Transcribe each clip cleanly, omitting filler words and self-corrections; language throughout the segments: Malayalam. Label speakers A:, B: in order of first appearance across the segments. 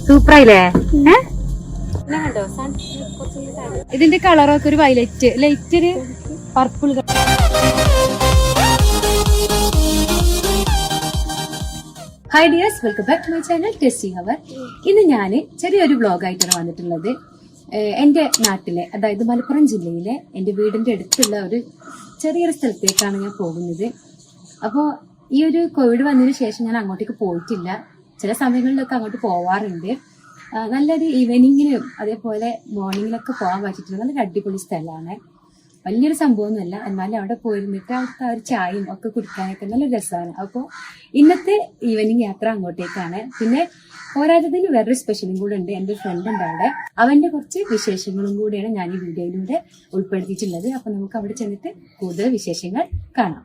A: സൂപ്പറായില്ലേ? ഇതിന്റെ കളറൊക്കെ ഒരു വയലറ്റ്, ലൈറ്റ് ഒരു purple. Hi dears, welcome back to my channel tasting hour. ഇന്ന് ഞാൻ ചെറിയൊരു വ്ളോഗായിട്ടാണ് വന്നിട്ടുള്ളത്. എൻ്റെ നാട്ടിലെ, അതായത് മലപ്പുറം ജില്ലയിലെ എൻ്റെ വീടിൻ്റെ അടുത്തുള്ള ഒരു ചെറിയൊരു സ്ഥലത്തേക്കാണ് ഞാൻ പോകുന്നത്. അപ്പോൾ ഈ ഒരു കോവിഡ് വന്നതിന് ശേഷം ഞാൻ അങ്ങോട്ടേക്ക് പോയിട്ടില്ല. ചില സമയങ്ങളിലൊക്കെ അങ്ങോട്ട് പോവാറുണ്ട്. നല്ലൊരു ഈവനിങ്ങിനും അതേപോലെ മോർണിംഗിലൊക്കെ പോകാൻ പറ്റിയിട്ടുള്ള നല്ലൊരു അടിപൊളി സ്ഥലമാണ്. വലിയൊരു സംഭവമൊന്നുമല്ല, എന്നാലും അവിടെ പോയിരുന്നിട്ട് അവിടുത്തെ ആ ഒരു ചായയും ഒക്കെ കുടിക്കാനൊക്കെ നല്ല രസമാണ്. അപ്പോൾ ഇന്നത്തെ ഈവനിങ് യാത്ര അങ്ങോട്ടേക്കാണ്. പിന്നെ പോരാട്ടത്തിന് വേറൊരു സ്പെഷ്യലും കൂടെ ഉണ്ട്. എൻ്റെ ഫ്രണ്ട് ഉണ്ട് അവിടെ, അവൻ്റെ കുറച്ച് വിശേഷങ്ങളും കൂടിയാണ് ഞാൻ ഈ വീഡിയോയിലൂടെ ഉൾപ്പെടുത്തിയിട്ടുള്ളത്. അപ്പോൾ നമുക്ക് അവിടെ ചെന്നിട്ട് കൂടുതൽ വിശേഷങ്ങൾ കാണാം.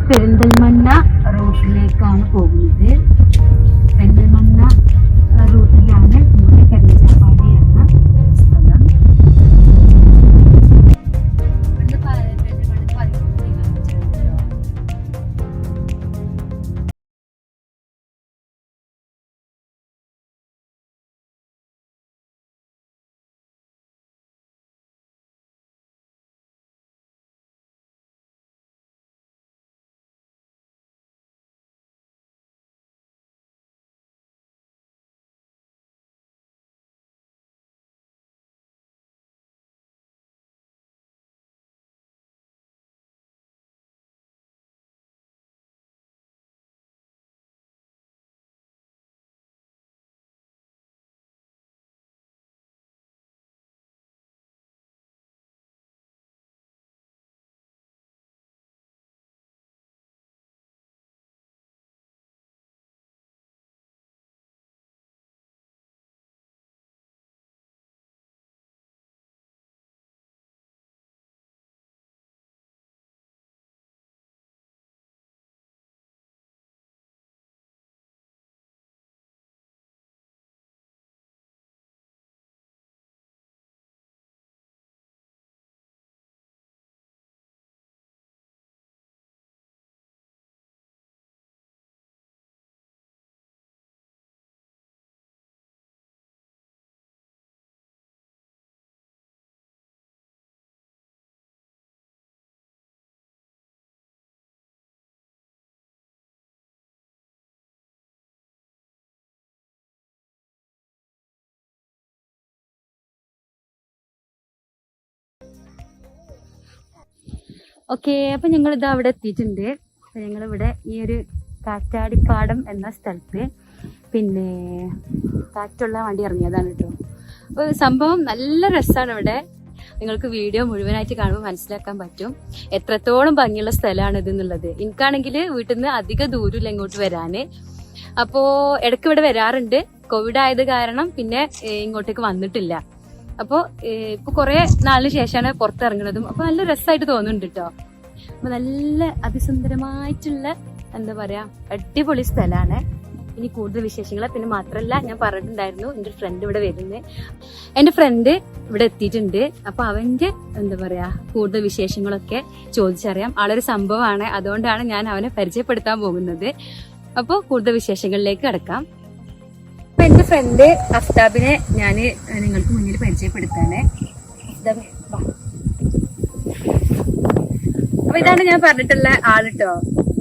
A: പെരിന്തൽമണ്ണ റൂട്ടിലേക്കാണ് പോകുന്നത്. പെരിന്തൽമണ്ണ റൂട്ടിലാണ് നമ്മുടെ കല്ലിച്ചപ്പാടി എന്ന സ്ഥലം. ഓക്കെ, അപ്പൊ ഞങ്ങൾ ഇതാ അവിടെ എത്തിയിട്ടുണ്ട്. ഞങ്ങളിവിടെ ഈ ഒരു കാറ്റാടിപ്പാടം എന്ന സ്ഥലത്ത് പിന്നെ കാറ്റുള്ള വണ്ടി ഇറങ്ങിയതാണ് കേട്ടോ. അപ്പോൾ സംഭവം നല്ല രസമാണ് ഇവിടെ. നിങ്ങൾക്ക് വീഡിയോ മുഴുവനായിട്ട് കാണുമ്പോൾ മനസ്സിലാക്കാൻ പറ്റും എത്രത്തോളം ഭംഗിയുള്ള സ്ഥലമാണ് ഇത് എന്നുള്ളത്. എനിക്കാണെങ്കിൽ വീട്ടിൽ നിന്ന് അധിക ദൂരമില്ല ഇങ്ങോട്ട് വരാന്. അപ്പോൾ ഇടയ്ക്ക് ഇവിടെ വരാറുണ്ട്. കോവിഡ് ആയത് കാരണം പിന്നെ ഇങ്ങോട്ടേക്ക് വന്നിട്ടില്ല. അപ്പോൾ ഇപ്പൊ കുറെ നാളിന് ശേഷമാണ് പുറത്തിറങ്ങുന്നതും. അപ്പൊ നല്ല രസമായിട്ട് തോന്നുന്നുണ്ട് കേട്ടോ. അപ്പൊ നല്ല അതിസുന്ദരമായിട്ടുള്ള എന്താ പറയാ അടിപൊളി സ്ഥലമാണ്. ഇനി കൂടുതൽ വിശേഷങ്ങൾ പിന്നെ മാത്രല്ല, ഞാൻ പറഞ്ഞിട്ടുണ്ടായിരുന്നു എൻ്റെ ഫ്രണ്ട് ഇവിടെ വരുന്നത്. എൻ്റെ ഫ്രണ്ട് ഇവിടെ എത്തിയിട്ടുണ്ട്. അപ്പൊ അവന്റെ എന്താ പറയാ കൂടുതൽ വിശേഷങ്ങളൊക്കെ ചോദിച്ചറിയാം. ആളൊരു സംഭവമാണ്, അതുകൊണ്ടാണ് ഞാൻ അവനെ പരിചയപ്പെടുത്താൻ പോകുന്നത്. അപ്പോൾ കൂടുതൽ വിശേഷങ്ങളിലേക്ക് കിടക്കാം. അപ്പൊ എന്റെ ഫ്രണ്ട് അഫ്താബിനെ ഞാൻ നിങ്ങൾക്ക് മുന്നിൽ പരിചയപ്പെടുത്താണ്. അപ്പൊ ഇതാണ് ഞാൻ പറഞ്ഞിട്ടുള്ള ആളിട്ടോ.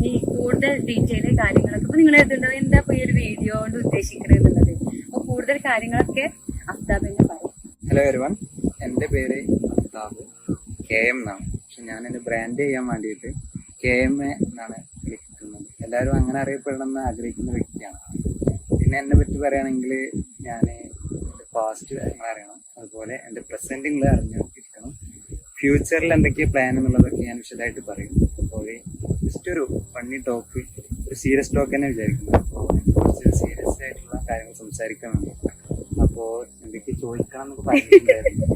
A: ഈ കൂടുതൽ ഡീറ്റെയിൽ കാര്യങ്ങളൊക്കെ അപ്പൊ നിങ്ങൾ എഴുതുന്നുണ്ടോ എന്താ ഇപ്പൊ ഈ ഒരു വീഡിയോ കൊണ്ട് ഉദ്ദേശിക്കുന്നത് എന്നുള്ളത്. അപ്പൊ കൂടുതൽ കാര്യങ്ങളൊക്കെ അഫ്താബിനെ പറയും.
B: ഹലോ എവരിവൺ, എന്റെ പേര് അഫ്താബ് KM എന്നാണ്. പക്ഷെ ഞാൻ എന്റെ ബ്രാൻഡ് ചെയ്യാൻ വേണ്ടിയിട്ട് KMA എന്നാണ് വിളിക്കുന്നത്. എല്ലാവരും അങ്ങനെ അറിയപ്പെടണമെന്ന് ആഗ്രഹിക്കുന്ന വ്യക്തിയാണ്. പിന്നെ എന്നെ പറ്റി പറയുകയാണെങ്കിൽ ഞാൻ എൻ്റെ പാസ്റ്റ് കാര്യങ്ങൾ അറിയണം, അതുപോലെ എൻ്റെ പ്രസന്റ് നിങ്ങൾ അറിഞ്ഞിരിക്കണം, ഫ്യൂച്ചറിൽ എന്തൊക്കെ പ്ലാൻ എന്നുള്ളതൊക്കെ ഞാൻ വിശദമായിട്ട് പറയും. അപ്പോൾ ജസ്റ്റ് ഒരു ഫണ്ണി ടോക്ക്, ഒരു സീരിയസ് ടോക്ക് തന്നെ വിചാരിക്കുന്നത്. അപ്പോൾ കുറച്ച് സീരിയസ് ആയിട്ടുള്ള കാര്യങ്ങൾ സംസാരിക്കാൻ വേണ്ടി. അപ്പോൾ എന്തൊക്കെ ചോദിക്കണം എന്നൊക്കെ പറഞ്ഞിട്ടുണ്ടായിരുന്നു.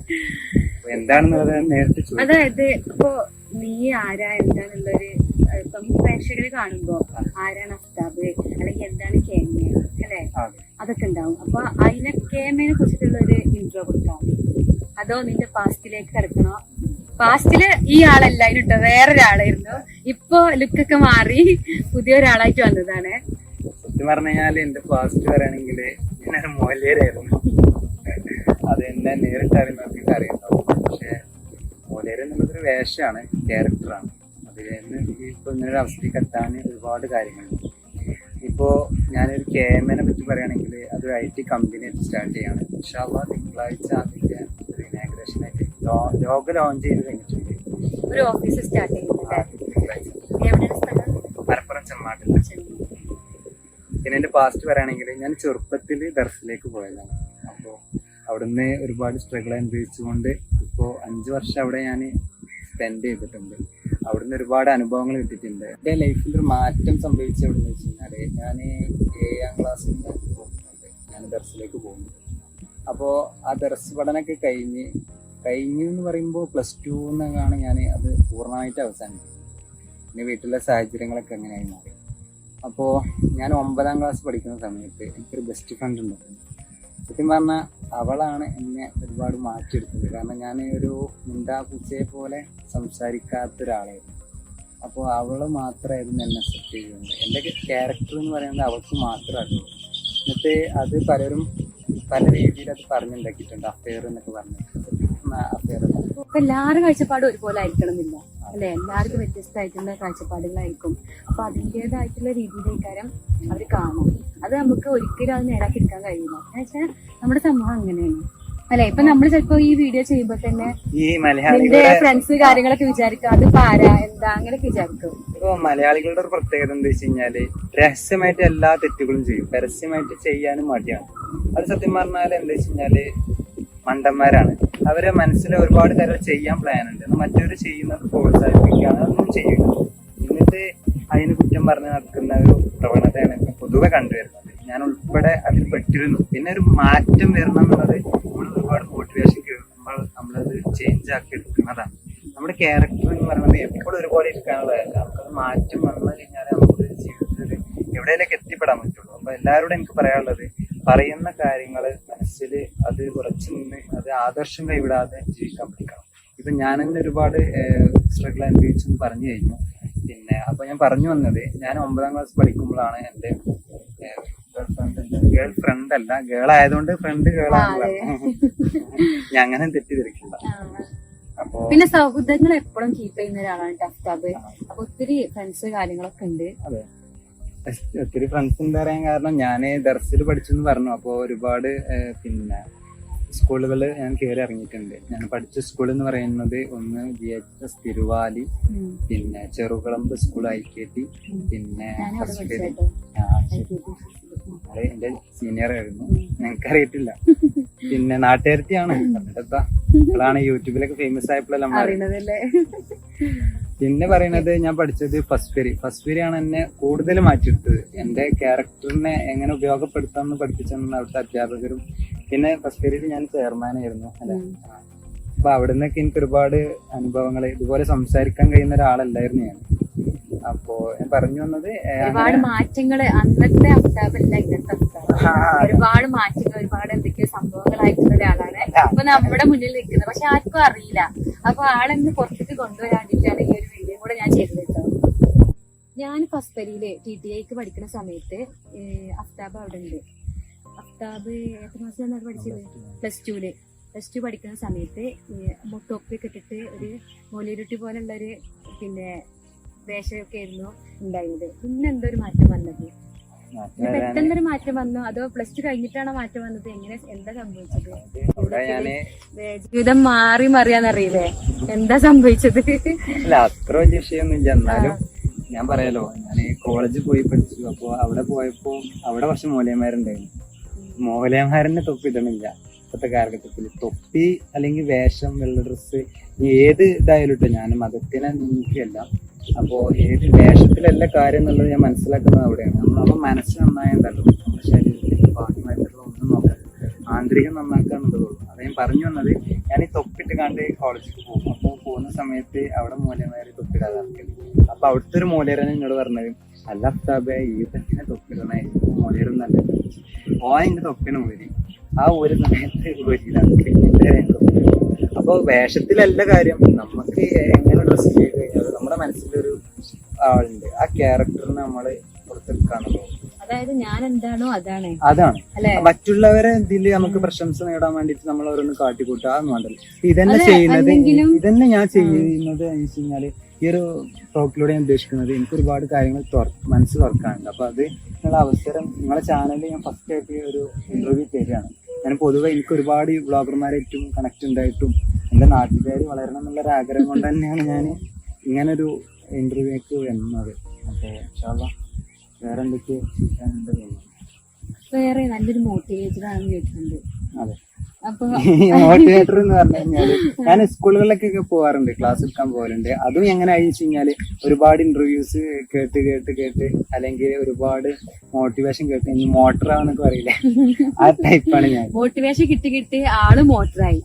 B: അപ്പൊ എന്താണെന്നുള്ളത് നേരിട്ട് ചോദിക്കും.
A: അതായത് ഇപ്പൊ നീ ആരാ എന്താന്നുള്ളൊരു ഇപ്പം പ്രേക്ഷകര് കാണുമ്പോ ആരാണ് അഫ്താബ് അല്ലെങ്കിൽ എന്താണ് കേമ അല്ലെ, അതൊക്കെ ഉണ്ടാവും. അപ്പൊ അതിനെ കേമയെ കുറിച്ചിട്ടുള്ള ഒരു ഇൻട്രോ കൊടുക്കാം. അതോ നിന്റെ പാസ്റ്റിലേക്ക് കിടക്കണോ? പാസ്റ്റില് ഈ ആളല്ല കേട്ടോ, വേറൊരാളായിരുന്നു. ഇപ്പൊ ലുക്കൊക്കെ മാറി പുതിയൊരാളായിട്ട് വന്നതാണ്.
B: സത്യം പറഞ്ഞു കഴിഞ്ഞാല് എന്റെ പാസ്റ്റ് പറയുകയാണെങ്കിൽ ഞാനൊരു മോലേരായിരുന്നു. അത് എന്നെ നേരിട്ട് അറിയുന്നവർക്ക് അറിയുണ്ടാവും. പക്ഷെ മോലേര് എന്നുള്ളതൊരു വേഷമാണ്, ക്യാരക്ടറാണ്. അതിൽ ഇപ്പൊ ഇങ്ങനൊരു അവസ്ഥയ്ക്ക് എത്താൻ ഒരുപാട് കാര്യങ്ങളുണ്ട്. ഇപ്പോ ഞാനൊരു കേമനെ പറ്റി പറയുകയാണെങ്കിൽ അതൊരു IT കമ്പനി സ്റ്റാർട്ട് ചെയ്യാണ്. ഇൻഷാ അല്ലാഹ് തിങ്കളാഴ്ച അതിന്റെ ഒരു ഇനാഗ്രേഷൻ ആയിട്ട് ലോഗോ ലോഞ്ച് ചെയ്ത് കഴിഞ്ഞിട്ടുണ്ട്.
A: ഒരു ഓഫീസ് സ്റ്റാർട്ട്
B: തിങ്കളാഴ്ച മലപ്പുറം ചെമ്മാട്ടിൽ. പിന്നെ എന്റെ പാസ്റ്റ് പറയുകയാണെങ്കിൽ ഞാൻ ചെറുപ്പത്തിൽ ദർസിലേക്ക് പോയതാണ്. അപ്പോൾ അവിടുന്ന് ഒരുപാട് സ്ട്രഗിൾ അനുഭവിച്ചുകൊണ്ട് ഇപ്പോൾ 5 വർഷം അവിടെ ഞാൻ സ്പെൻഡ് ചെയ്തിട്ടുണ്ട്. അവിടുന്ന് ഒരുപാട് അനുഭവങ്ങൾ കിട്ടിയിട്ടുണ്ട്. എൻ്റെ ലൈഫിൽ ഒരു മാറ്റം സംഭവിച്ച എവിടെന്ന് വെച്ച് കഴിഞ്ഞാല് ഞാൻ 7ാം ക്ലാസ്സിൽ നിന്ന് പോകുന്നുണ്ട്, ഞാൻ ദർസിലേക്ക് പോകുന്നുണ്ട്. അപ്പോൾ ആ ദർസ് പഠനമൊക്കെ കഴിഞ്ഞു എന്ന് പറയുമ്പോൾ +2 എന്നാണ് ഞാൻ അത് പൂർണ്ണമായിട്ട് അവസാനിച്ചത്. പിന്നെ വീട്ടിലെ സാഹചര്യങ്ങളൊക്കെ എങ്ങനെയായി മാറി. അപ്പോൾ ഞാൻ 9ാം ക്ലാസ് പഠിക്കുന്ന സമയത്ത് എനിക്കൊരു ബെസ്റ്റ് ഫ്രണ്ട് ഉണ്ടായിരുന്നു. സത്യം പറഞ്ഞാൽ അവളാണ് എന്നെ ഒരുപാട് മാറ്റിയെടുത്തത്. കാരണം ഞാൻ ഒരു പൂച്ചയെ പോലെ സംസാരിക്കാത്ത ഒരാളായിരുന്നു. അപ്പോൾ അവള് മാത്രമായിരുന്നു എന്നെ അക്സെപ്റ്റ് ചെയ്യുന്നത്. എൻ്റെ ക്യാരക്ടർ എന്ന് പറയുന്നത് അവൾക്ക് മാത്രമാണ്. എന്നിട്ട് അത് പലരും പല രീതിയിൽ അത് പറഞ്ഞുണ്ടാക്കിയിട്ടുണ്ട്. അഫെയർ എന്നൊക്കെ പറഞ്ഞിട്ട് അഫെയർ
A: ഇപ്പൊ എല്ലാവരുടെ കാഴ്ചപ്പാടും ഒരുപോലെ ആയിരിക്കണം എന്നില്ല അല്ലെ, എല്ലാവർക്കും വ്യത്യസ്തമായിട്ടുള്ള കാഴ്ചപ്പാടുകളായിരിക്കും. അപ്പൊ അതിൻ്റെതായിട്ടുള്ള രീതിയിലേക്കാരം അവര് കാണും. അത് നമുക്ക് ഒരിക്കലും അത് നേടാക്കി എടുക്കാൻ കഴിയില്ല. എന്ന് വെച്ചാൽ നമ്മുടെ സമൂഹം അങ്ങനെയാണ് അല്ലെ. ഇപ്പൊ നമ്മൾ ചിലപ്പോ ഈ വീഡിയോ ചെയ്യുമ്പോ തന്നെ നിന്റെ ഫ്രണ്ട്സ് കാര്യങ്ങളൊക്കെ വിചാരിക്കും അത് പാരാ എന്താ അങ്ങനെയൊക്കെ വിചാരിക്കും.
B: ഇപ്പൊ മലയാളികളുടെ ഒരു പ്രത്യേകത എന്താ വെച്ച് കഴിഞ്ഞാല് രഹസ്യമായിട്ട് എല്ലാ തെറ്റുകളും ചെയ്യും, പരസ്യമായിട്ട് ചെയ്യാനും മടിയാണ്. അത് സത്യം പറഞ്ഞാൽ എന്താ വെച്ച് കഴിഞ്ഞാല് മണ്ടന്മാരാണ്. അവരെ മനസ്സിൽ ഒരുപാട് കാര്യങ്ങൾ ചെയ്യാൻ പ്ലാൻ ഉണ്ട്, മറ്റവര് ചെയ്യുന്നത് പ്രോത്സാഹിപ്പിക്കുകയാണ്, അതൊന്നും ചെയ്യില്ല. എന്നിട്ട് അതിന് കുറ്റം പറഞ്ഞ് നടക്കുന്ന ഒരു പ്രവണതയാണ് പൊതുവെ കണ്ടുവരുന്നത്. ഞാൻ ഉൾപ്പെടെ അതിൽ പെട്ടിരുന്നു. പിന്നെ ഒരു മാറ്റം വരണം എന്നുള്ളത് നമ്മൾ ഒരുപാട് മോട്ടിവേഷൻ കേൾക്കുമ്പോൾ നമ്മളത് ചേഞ്ച് ആക്കി എടുക്കുന്നതാണ്. നമ്മുടെ ക്യാരക്ടർ എന്ന് പറയുന്നത് എപ്പോഴും ഒരുപോലെ ഇരിക്കാനുള്ളതല്ല. നമുക്കത് മാറ്റം വന്നു കഴിഞ്ഞാൽ നമുക്ക് ജീവിതത്തിൽ എവിടെയൊക്കെ എത്തിപ്പെടാൻ പറ്റുള്ളൂ. അപ്പൊ എല്ലാവരോടും എനിക്ക് പറയാനുള്ളത്, പറയുന്ന കാര്യങ്ങൾ മനസ്സിൽ അത് ഉറച്ചു നിന്ന് അത് ആദർശം കൈവിടാതെ ജീവിക്കാൻ പഠിക്കണം. ഇപ്പൊ ഞാൻ തന്നെ ഒരുപാട് സ്ട്രഗിൾ അനുഭവിച്ചെന്ന് പറഞ്ഞു കഴിഞ്ഞു. പിന്നെ അപ്പൊ ഞാൻ പറഞ്ഞു വന്നത്, ഞാൻ 9ാം ക്ലാസ് പഠിക്കുമ്പോഴാണ് എൻ്റെ ഗേൾ ഫ്രണ്ട് അല്ല, ഗേൾ ആയതുകൊണ്ട് ഫ്രണ്ട് ഗേളാണല്ലോ. ഞാൻ അങ്ങനെ തെറ്റിദ്ധരിക്കില്ല. അപ്പൊ
A: പിന്നെ സൗഹൃദങ്ങൾ എപ്പോഴും കീപ്പ് ചെയ്യുന്ന ഒരാളാണ് അഫ്താബ്. അപ്പൊ ഒത്തിരി ഫ്രണ്ട്സ് കാര്യങ്ങളൊക്കെ ഉണ്ട്.
B: അതെ, ഒത്തിരി ഫ്രണ്ട്സ് ഉണ്ട് പറയാൻ കാരണം ഞാൻ ദർസിൽ പഠിച്ചെന്ന് പറഞ്ഞു. അപ്പോൾ ഒരുപാട് പിന്നെ സ്കൂളുകൾ ഞാൻ കയറി ഇറങ്ങിയിട്ടുണ്ട്. ഞാൻ പഠിച്ച സ്കൂൾ എന്ന് പറയുന്നത് ഒന്ന് GHS തിരുവാലി, പിന്നെ ചെറുകുളമ്പ് സ്കൂൾ IKT, പിന്നെ എന്റെ സീനിയർ ആയിരുന്നു, ഞങ്ങൾക്കറിയത്തില്ല. പിന്നെ നാട്ടുകാരത്തിയാണ്, അതാണ് യൂട്യൂബിലൊക്കെ ഫേമസ് ആയപ്പോഴല്ലേ. പിന്നെ പറയുന്നത് ഞാൻ പഠിച്ചത് ഫസ്റ്റ് ആണ് എന്നെ കൂടുതൽ മാറ്റിയെടുത്തത്. എന്റെ ക്യാരക്ടറിനെ എങ്ങനെ ഉപയോഗപ്പെടുത്താമെന്ന് പഠിപ്പിച്ചെന്ന് അവിടുത്തെ അധ്യാപകരും. പിന്നെ ഫസ്റ്റ് ഞാൻ ചെയർമാനായിരുന്നു അല്ലെ. അപ്പൊ അവിടെ നിന്നൊക്കെ എനിക്ക് ഒരുപാട് അനുഭവങ്ങൾ, ഇതുപോലെ സംസാരിക്കാൻ കഴിയുന്ന ഒരാളല്ലായിരുന്നു ഞാൻ. അപ്പോ ഞാൻ പറഞ്ഞു വന്നത്
A: ഒരുപാട് മാറ്റങ്ങള് അന്നത്തെ അഫ്താബല്ല ഇന്നത്തെ അഫ്താബ്. ഒരുപാട് മാറ്റങ്ങൾ, ഒരുപാട് എന്തൊക്കെയോ സംഭവങ്ങളായിട്ടുള്ള ഒരാളാണ് ഇപ്പൊ നമ്മുടെ മുന്നിൽ നിൽക്കുന്നത്. പക്ഷെ ആർക്കും അറിയില്ല. അപ്പൊ ആളെന്ന് പുറത്തേക്ക് കൊണ്ടുവരാൻ വേണ്ടിയിട്ടാണ് ഈ ഒരു വീഡിയോ കൂടെ ഞാൻ ചെയ്തത് കേട്ടോ. ഞാൻ ഫസ്റ്റ് വരിയില് TTIക്ക് പഠിക്കുന്ന സമയത്ത് അഫ്താബ് അവിടെ ഉണ്ട്. അഫ്താബ് എത്ര മാസമാണ് പഠിച്ചത്? +2 പഠിക്കുന്ന സമയത്ത് തൊപ്പിയൊക്കെ ഇട്ടിട്ട് ഒരു മോലിരുട്ടി പോലുള്ള ഒരു പിന്നെ വേഷമൊക്കെ ആയിരുന്നു ഉണ്ടായിരുന്നത്. പിന്നെ എന്തോ ഒരു മാറ്റം വന്നത്? പെട്ടെന്നൊരു മാറ്റം വന്നു? അതോ +2 കഴിഞ്ഞിട്ടാണോ മാറ്റം വന്നത്? എങ്ങനെ, എന്താ സംഭവിച്ചത്? ജീവിതം മാറി മറിയാന്നറിയില്ലേ, എന്താ സംഭവിച്ചത്?
B: അല്ല, അത്ര വലിയ വിഷയമൊന്നുമില്ല. എന്നാലും ഞാൻ പറയാലോ, ഞാൻ കോളേജിൽ പോയി പഠിച്ചു. അപ്പൊ അവിടെ പോയപ്പോ അവിടെ കുറച്ച് മോലയന്മാരുണ്ടായിരുന്നു. മോലയന്മാരെന്നെ തൊപ്പി ഇടണില്ല ഇപ്പോഴത്തെ കാലഘട്ടത്തിൽ. തൊപ്പി അല്ലെങ്കിൽ വേഷം, വെള്ള ഡ്രസ്സ്, ഏത് ഇതായാലും ഇട്ടോ, ഞാൻ മതത്തിനെ നീക്കിയല്ല. അപ്പോ ഏത് വേഷത്തിലല്ല കാര്യം എന്നുള്ളത് ഞാൻ മനസ്സിലാക്കുന്നത് അവിടെയാണ്. നമ്മൾ മനസ്സ് നന്നായുണ്ടല്ലോ, നമ്മുടെ ശരീരത്തിൽ ബാഹ്യമായിട്ടുള്ള ഒന്നും നോക്കാം. ആന്തരികം നന്നാക്കുക എന്നുള്ളതുള്ളൂ. അത് ഞാൻ പറഞ്ഞു വന്നത്, ഞാൻ ഈ തൊപ്പിട്ട് കണ്ട് കോളേജിൽ പോകും. അപ്പോൾ പോകുന്ന സമയത്ത് അവിടെ മൂലമാര് തൊപ്പിടാതെ ആൾക്കാർ. അപ്പൊ അവിടുത്തെ ഒരു മൂലയരൻ എന്നോട് പറഞ്ഞത്, അല്ല അഫ്താബെ ഈ പറ്റിനെ തൊപ്പിടണേ, മൂലയരും നല്ല എന്റെ തൊപ്പിന് ഊരി. ആ ഒരു സമയത്ത് ഊരിയിലാണ്. അപ്പൊ വേഷത്തിലല്ല കാര്യം, നമുക്ക് എങ്ങനെ ഡ്രസ് ചെയ്ത് കഴിഞ്ഞാൽ നമ്മുടെ മനസ്സിലൊരു ആളുണ്ട്, ആ ക്യാരക്ടറിനെ നമ്മള് പുറത്തെടുക്കാന്നുള്ളത്.
A: അതായത് ഞാൻ എന്താണോ അതാണ്.
B: മറ്റുള്ളവരെ ഇതില് നമുക്ക് പ്രശംസ നേടാൻ വേണ്ടിട്ട് നമ്മൾ ഓരോന്ന് കാട്ടിക്കൂട്ടുക അതൊന്നും വേണ്ടല്ലോ. ഇതന്നെ ചെയ്യുന്നത്, ഇതന്നെ ഞാൻ ചെയ്യുന്നത് എന്ന് വെച്ച് കഴിഞ്ഞാല് ഈ ഒരു ടോക്കിലൂടെ ഞാൻ ഉദ്ദേശിക്കുന്നത്, എനിക്ക് ഒരുപാട് കാര്യങ്ങൾ മനസ്സ് തുറക്കാനുണ്ട്. അപ്പൊ അത് നിങ്ങളുടെ അവസരം, നിങ്ങളുടെ ചാനലിൽ ഞാൻ ഫസ്റ്റ് ആയിട്ട് ഒരു ഇന്റർവ്യൂ തരികയാണ്. ഞാൻ പൊതുവെ എനിക്ക് ഒരുപാട് വ്ളോഗർമാരായിട്ടും കണക്ട് ഉണ്ടായിട്ടും എന്റെ നാട്ടുകാർ വളരണം എന്നുള്ളൊരു ആഗ്രഹം കൊണ്ട് തന്നെയാണ് ഞാൻ ഇങ്ങനൊരു ഇന്റർവ്യൂക്ക് വരുന്നത്. അപ്പൊ ഇൻഷാല്ലാ വേറെ എന്തൊക്കെ ചെയ്യാനുണ്ട്?
A: വേറെ നല്ലൊരു മോട്ടിവേറ്റഡ് ആണെന്ന് കേട്ടിട്ടുണ്ട്.
B: അതെ,
A: അപ്പൊ
B: മോട്ടിവേറ്റർ എന്ന് പറഞ്ഞു കഴിഞ്ഞാല് ഞാൻ സ്കൂളുകളിലൊക്കെ പോകാറുണ്ട്, ക്ലാസ് എടുക്കാൻ പോകാറുണ്ട്. അതും എങ്ങനെയായി വെച്ച് കഴിഞ്ഞാല് ഒരുപാട് ഇന്റർവ്യൂസ് കേട്ട് കേട്ട് കേട്ട് അല്ലെങ്കിൽ ഒരുപാട് മോട്ടിവേഷൻ കേട്ട് ഇനി മോട്ടറാന്നൊക്കെ പറയില്ലേ, ആ ടൈപ്പാണ് ഞാൻ.
A: മോട്ടിവേഷൻ കിട്ടി കിട്ടി ആള് മോട്ടറായി.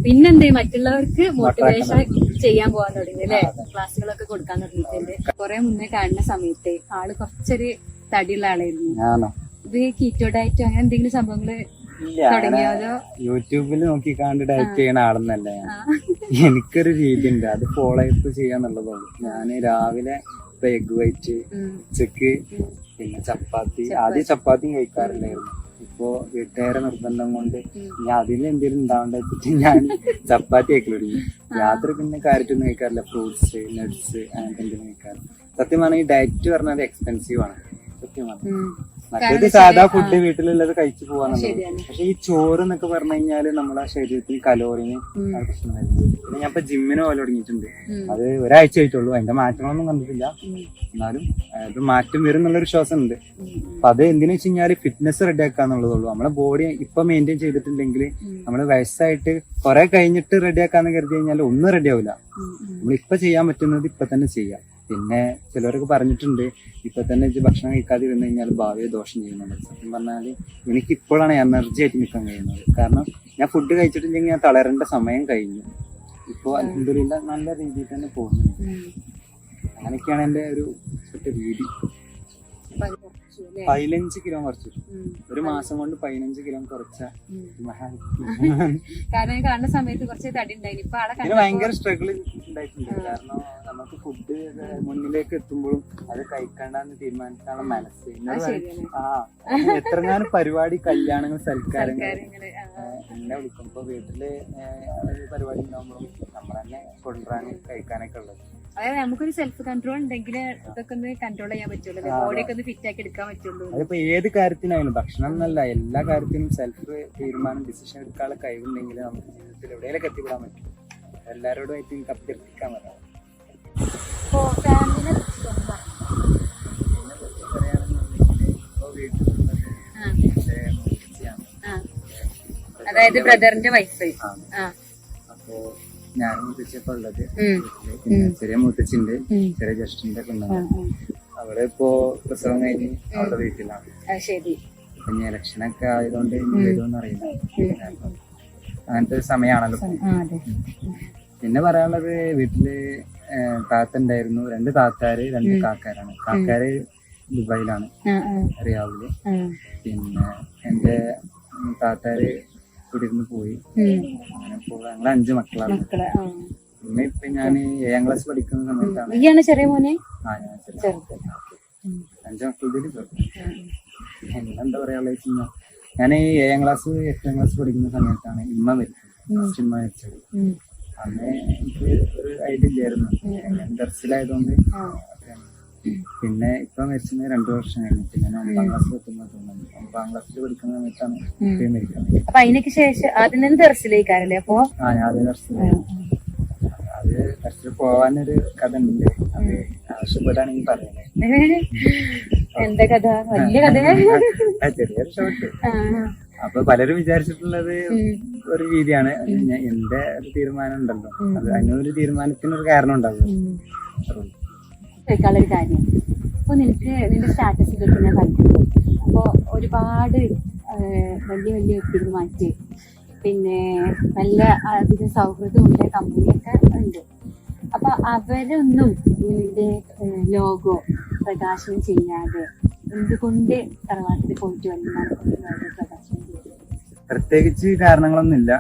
A: പിന്നെന്തേ മറ്റുള്ളവർക്ക് മോട്ടിവേഷൻ ചെയ്യാൻ പോകാൻ തുടങ്ങി അല്ലെ? ക്ലാസ്സുകളൊക്കെ കൊടുക്കാൻ തുടങ്ങിയിട്ടുണ്ട്. കുറെ മുന്നേ കാണുന്ന സമയത്ത് ആള് കുറച്ചൊരു തടിയുള്ള ആളായിരുന്നു. ഇത് കീറ്റോ ഡയറ്റോ അങ്ങനെ എന്തെങ്കിലും സംഭവങ്ങള്
B: യൂട്യൂബിൽ നോക്കി കണ്ട് ഡയറ്റ് ചെയ്യണ ആളെന്നല്ല ഞാൻ. എനിക്കൊരു രീതി ഉണ്ട്, അത് ഫോളോ അപ്പ് ചെയ്യാന്നുള്ളതുള്ളൂ. ഞാൻ രാവിലെ എഗ് വൈറ്റ്, ഉച്ചക്ക് പിന്നെ ചപ്പാത്തി. ആദ്യം ചപ്പാത്തിയും കഴിക്കാറില്ലായിരുന്നു. ഇപ്പോ വീട്ടുകാരെ നിർബന്ധം കൊണ്ട് ഞാൻ അതിൽ എന്തെങ്കിലും ഉണ്ടാവേണ്ട വെച്ചിട്ട് ഞാൻ ചപ്പാത്തി കഴിക്കൽ തുടങ്ങി. രാത്രി പിന്നെ കാര്യത്തൊന്നും കഴിക്കാറില്ല, ഫ്രൂട്ട്സ്, നട്ട്സ് അങ്ങനത്തെ എന്തെങ്കിലും കഴിക്കാറ്. സത്യം പറഞ്ഞാൽ ഈ ഡയറ്റ് പറഞ്ഞാൽ എക്സ്പെൻസീവ് ആണ്. സത്യം പറഞ്ഞാൽ മറ്റേത് സാധാ ഫുഡ് വീട്ടിലുള്ളത് കഴിച്ചു പോവാന്നുള്ളത്. പക്ഷെ ഈ ചോറ് എന്നൊക്കെ പറഞ്ഞു കഴിഞ്ഞാല് നമ്മളെ ശരീരത്തിന് കലോറിന് പ്രശ്നം വരുന്നത്. പിന്നെ ഞാൻ ഇപ്പൊ ജിമ്മിന് പോലെ തുടങ്ങിയിട്ടുണ്ട്. അത് ഒരാഴ്ച ആയിട്ടുള്ളൂ, അതിന്റെ മാറ്റങ്ങളൊന്നും കണ്ടിട്ടില്ല. എന്നാലും അത് മാറ്റം വരും എന്നുള്ളൊരു വിശ്വാസം ഉണ്ട്. അപ്പൊ അത് എന്തിനു വെച്ച് കഴിഞ്ഞാല് ഫിറ്റ്നസ് റെഡി ആക്കാന്നുള്ളതുള്ളൂ. നമ്മളെ ബോഡി ഇപ്പൊ മെയിൻറ്റെയിൻ ചെയ്തിട്ടുണ്ടെങ്കിൽ നമ്മള് വയസ്സായിട്ട് കുറെ കഴിഞ്ഞിട്ട് റെഡി ആക്കാന്ന് കരുതി കഴിഞ്ഞാൽ ഒന്നും റെഡി ആവില്ല. നമ്മളിപ്പൊ ചെയ്യാൻ പറ്റുന്നത് ഇപ്പൊ തന്നെ ചെയ്യാം. പിന്നെ ചിലവരൊക്കെ പറഞ്ഞിട്ടുണ്ട്, ഇപ്പൊ തന്നെ ഭക്ഷണം കഴിക്കാതെ വന്നു കഴിഞ്ഞാൽ ഭാവിയെ ദോഷം ചെയ്യുന്നുണ്ട്. സത്യം പറഞ്ഞാല് എനിക്ക് ഇപ്പോഴാണ് എനർജി ആയിട്ട് നിൽക്കാൻ കഴിയുന്നത്. കാരണം ഞാൻ ഫുഡ് കഴിച്ചിട്ടില്ലെങ്കിൽ ഞാൻ തളരേണ്ട സമയം കഴിഞ്ഞു. ഇപ്പൊ അൽഹംദുലില്ലാ നല്ല രീതിയിൽ തന്നെ പോകുന്നുണ്ട്. അങ്ങനെയൊക്കെയാണ് എന്റെ ഒരു രീതി. 15 കിലോ കുറച്ചു. ഒരു മാസം കൊണ്ട് 15 കിലോ കുറച്ച.
A: കാരണം കാണുന്ന സമയത്ത് കുറച്ച് തടി ഉണ്ടായി.
B: ഇതിന് ഭയങ്കര സ്ട്രഗിൾ ഉണ്ടായിട്ടുണ്ട്. കാരണം നമുക്ക് ഫുഡ് മുന്നിലേക്ക് എത്തുമ്പോഴും അത് കഴിക്കണ്ടെന്ന് തീരുമാനിക്കാനുള്ള മനസ്സ്. എത്രങ്ങാനും പരിപാടി, കല്യാണങ്ങൾ, സൽക്കാരങ്ങൾ എന്നെ വിളിക്കും. ഇപ്പൊ വീട്ടില് പരിപാടി ഉണ്ടാകുമ്പോഴും നമ്മൾ തന്നെ കൊണ്ടുവരാനും കഴിക്കാനൊക്കെ ഉള്ളത്.
A: അതായത് നമുക്കൊരു സെൽഫ് കൺട്രോൾ ഉണ്ടെങ്കിൽ ഇതൊക്കെ ഒന്ന് കൺട്രോൾ ചെയ്യാൻ പറ്റുള്ളൂ, ബോഡിയൊക്കെ ഒന്ന് ഫിറ്റ് ആക്കി എടുക്കാൻ പറ്റുള്ളൂ.
B: അതിപ്പോ ഏത് കാര്യത്തിനായാലും, ഭക്ഷണം എന്നല്ല, എല്ലാ കാര്യത്തിനും സെൽഫ് തീരുമാനം, ഡിസിഷൻ എടുക്കാനുള്ള കഴിവുണ്ടെങ്കിൽ നമുക്ക് ജീവിതത്തിൽ എവിടെയൊക്കെ എത്തിപ്പെടാൻ പറ്റും. എല്ലാവരോടുമായിട്ട് എനിക്ക് അഭ്യർത്ഥിക്കാൻ പറ്റാം.
A: അതായത് ബ്രദറിന്റെ വൈഫ്.
B: അപ്പോ ഞാനും മുത്തച്ഛിപ്പോ ഉള്ളത്. ചെറിയ മുത്തച്ഛിണ്ട്, ചെറിയ ജ്യേഷ്ഠന്റെ ഒക്കെ ഉണ്ടാവും. അവിടെ ഇപ്പോ പ്രസവം കഴിഞ്ഞ് അവളുടെ വീട്ടിലാണ്. അപ്പൊ ഇനി ഇലക്ഷനൊക്കെ ആയതുകൊണ്ട് ഇനി വരുമെന്ന് അറിയില്ല. അങ്ങനത്തെ ഒരു സമയമാണല്ലോ. പിന്നെ പറയാനുള്ളത്, വീട്ടില് താത്ത ഉണ്ടായിരുന്നു. 2 താത്താര് 2 കാക്കാരാണ്. കാക്കാര് ദുബായിലാണ്, റിയാദില്. പിന്നെ എന്റെ താത്താര് ഇവിടെ ഇരുന്ന് പോയി. അങ്ങനെ ഞങ്ങൾ 5 മക്കളാണ്. പിന്നെ ഇപ്പൊ ഞാൻ 7ാം ക്ലാസ് പഠിക്കുന്ന സമയത്താണ്.
A: ചെറിയ മോനെ?
B: ഞാൻ 5 മക്കളുടെ എന്താ പറയാനുള്ള വെച്ച് കഴിഞ്ഞാൽ, ഞാൻ 7ാം ക്ലാസ് 8ാം ക്ലാസ് പഠിക്കുന്ന സമയത്താണ് ഇമ്മ മരിച്ചത്. ഇമ്മ മരിച്ചത് അന്ന് എനിക്ക് ഒരു ഐഡിയ ഇല്ലായിരുന്നു, ദർസിലായതുകൊണ്ട്. പിന്നെ ഇപ്പൊ മരിച്ചത് 2 വർഷം കഴിഞ്ഞിട്ട്. ഞാൻ 9ാം ക്ലാസ്സിൽ എത്തുമ്പോൾ തോന്നുന്നു. 9ാം ക്ലാസ്സിൽ പഠിക്കുന്ന സമയത്താണ് ഇപ്പം മരിക്കുന്നത്.
A: അപ്പൊ അതിനൊക്കെ ശേഷം ആദ്യം തന്നെ ദർസിലേക്കാരല്ലേ? അപ്പൊ
B: ഞാൻ ആദ്യം ദർസിലായിരുന്നു. അത് ദർസിൽ പോവാനൊരു കഥ ഉണ്ട്, അത് ആവശ്യപ്പെടാണെങ്കിൽ പറയുന്നത്.
A: എന്താ കഥ? വലിയ കഥ?
B: ചെറിയൊരു ഷോട്ട്. അപ്പൊ പലരും വിചാരിച്ചിട്ടുള്ളത് ഒരു രീതിയാണ്. എന്റെ ഒരു തീരുമാനം ഉണ്ടല്ലോ, അത് അതിനൊരു തീരുമാനത്തിനൊരു കാരണം ഉണ്ടാവും.
A: ചോദിക്കാനുള്ളൊരു കാര്യം, അപ്പൊ നിനക്ക് നിന്റെ സ്റ്റാറ്റസിലൊക്കെ ഞാൻ കണ്ടിട്ടുണ്ട്. അപ്പൊ ഒരുപാട് വലിയ വലിയ വ്യക്തികളുമായിട്ട് പിന്നെ നല്ല അതിന് സൗഹൃദമുണ്ട്, കമ്പനിയൊക്കെ ഉണ്ട്. അപ്പൊ അവരൊന്നും ഇതിന്റെ ലോഗോ പ്രകാശനം ചെയ്യാതെ എന്തുകൊണ്ട് തറവാട്ടിൽ പോയിട്ട് വന്നാണ് പ്രകാശനം ചെയ്തത്?
B: പ്രത്യേകിച്ച് കാരണങ്ങളൊന്നുമില്ല.